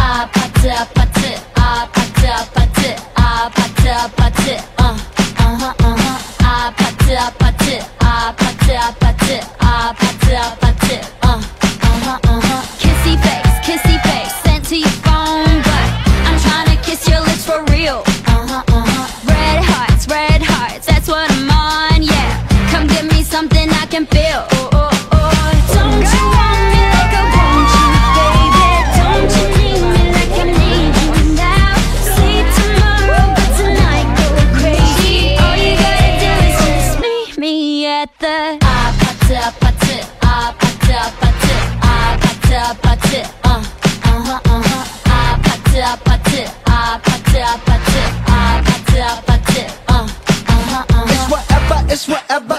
아파트 아파트 아파트 아파트 아파트 아파트 아파트 아파트 아파트 아파트 아파트 아파트 kissy face sent to your phone but I'm trying to kiss your lips for real red hearts that's what I'm on yeah come give me something I can feel don't you want me like I want you baby don't you need me like I need you now sleep tomorrow but tonight go crazy all you gotta do is just meet me at the 아파트 아파트 아파트 아파트 아파트 아파트 아파트 아파트 아파트 아파트 아파트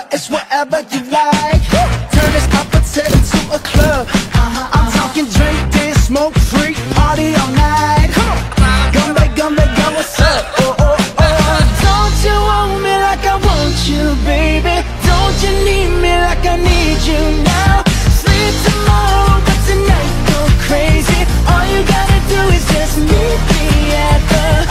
It's whatever you like. Turn this opposite into a club. I'm talking drink this, smoke free, party all night. Come back, what's up? Don't you want me like I want you, baby? Don't you need me like I need you now? Sleep tomorrow, but tonight go crazy. All you gotta do is just meet me at the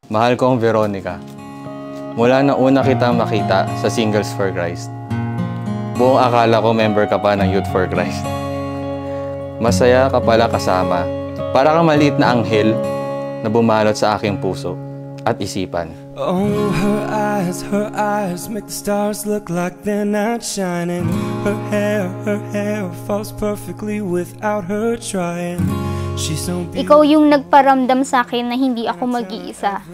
Mahal kong Veronica, mula na una kita makita sa Singles for Christ, buong akala ko member ka pa ng Youth for Christ. Masaya ka pala kasama, para kang maliit na anghel na bumalot sa aking puso at isipan. Oh, her eyes make the stars look like they're not shining. Her hair falls perfectly without her trying. She's so beautiful. Ikaw yung nagparamdam sa akin na hindi ako mag-iisa.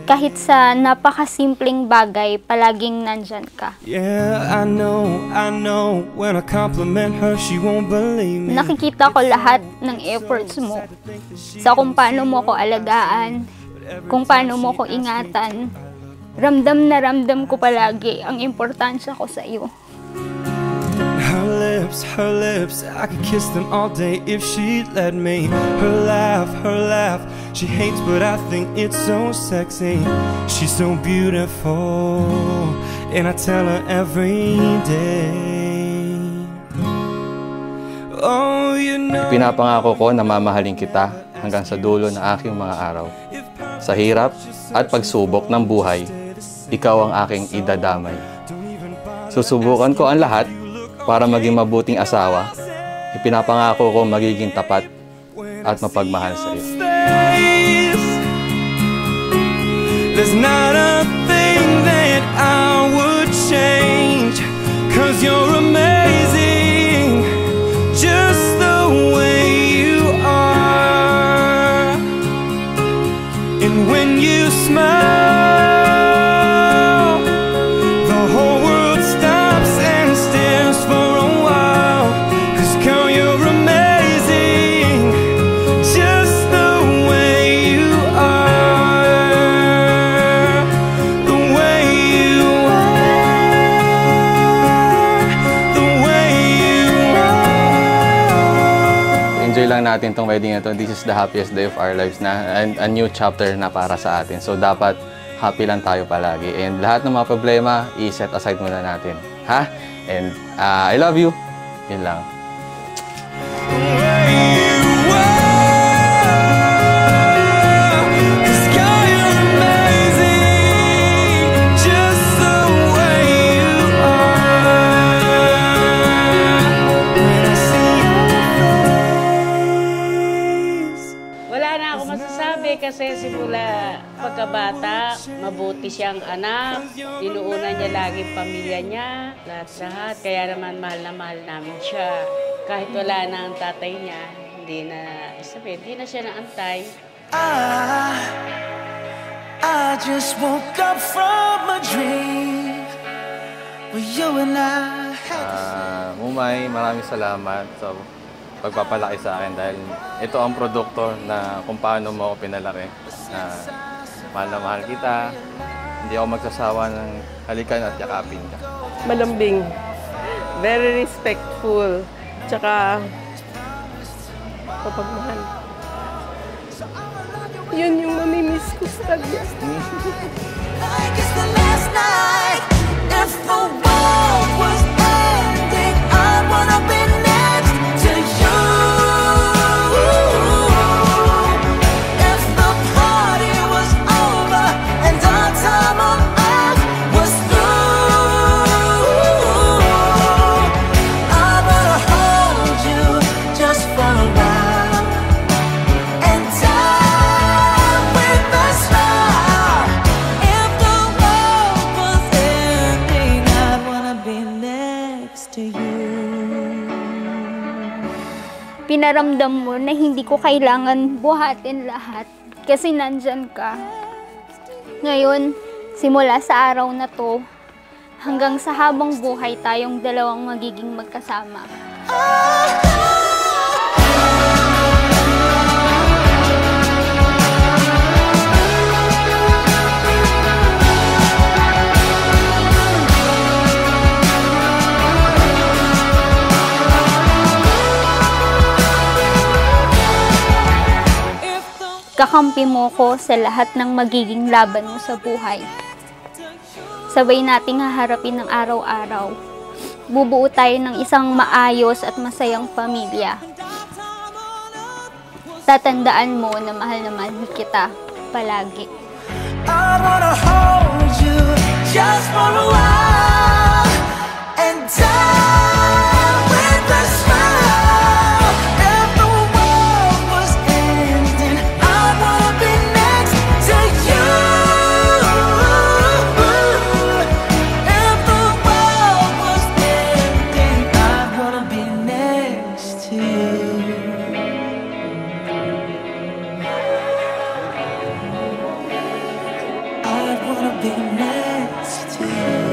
Kahit sa napakasimpleng bagay, palaging nandyan ka. Yeah, I know, when I compliment her, she won't believe me. Nakikita ko lahat ng efforts mo sa kung paano mo ko alagaan, kung paano mo ko ingatan. Ramdam na ramdam ko palagi ang importansya ko sa iyo. Her lips, I could kiss them all day if she'd let me. Her laugh, she hates but I think it's so sexy. She's so beautiful, and I tell her every day. Oh, you know. Pinapangako ko na mamahalin kita hanggang sa dulo ng aking mga araw. Sa hirap at pagsubok ng buhay, ikaw ang aking idadamay. Susubukan ko ang lahat para maging mabuting asawa. Ipinapangako ko magiging tapat at mapagmahal sa iyo. There's not a thing that I would change, 'cause you're amazing, just the way you are. And when you smile, the whole world stops and stares for a while. 'Cause girl, you're amazing, just the way you are. The way you are, the way you are. Enjoy lang natin tong wedding na to. This is the happiest day of our lives na, and a new chapter na para sa atin. So dapat happy lang tayo palagi. And lahat ng mga problema, i-set aside muna natin. Ha? And I love you. Yun lang. The way you are. 'Cause girl, you're amazing, just the way you are. When I see your face. Wala na ako masasabi kasi simula pagkabata, mabuti siyang anak. Inuuna niya lagi pamilya niya, lahat-lahat. Kaya naman mahal na mahal namin siya. Kahit wala na ang tatay niya, hindi na siya naantay. I just woke up from a dream where you and I had Mumay, maraming salamat sa pagpapalaki sa akin dahil ito ang produkto na kung paano mo ako pinalaki. Mahal na mahal kita. Hindi ako magsasawa ng halikan at yakapin ka. Malambing. Very respectful. Tsaka mapagmahal. Yun yung mamimiss ko sa kanya. Like it's the last night. If the world was ending, I wanna be next to you. If the party was over and our time on earth was through, I wanna hold you just for a while and die with a smile. If the world was ending, I wanna be next to you. Pinaramdam mo na hindi ko kailangan buhatin lahat kasi nandyan ka. Ngayon, simula sa araw na to, hanggang sa habang buhay tayong dalawang magiging magkasama. Kakampi mo ko sa lahat ng magiging laban mo sa buhay. Sabay nating haharapin ng araw-araw. Bubuo tayo ng isang maayos at masayang pamilya. Tatandaan mo na mahal kita palagi. I wanna hold you just for a while and die with a smile. If the world was ending, I wanna be next to you. If the world was ending, I wanna be next to you. I wanna be next to you.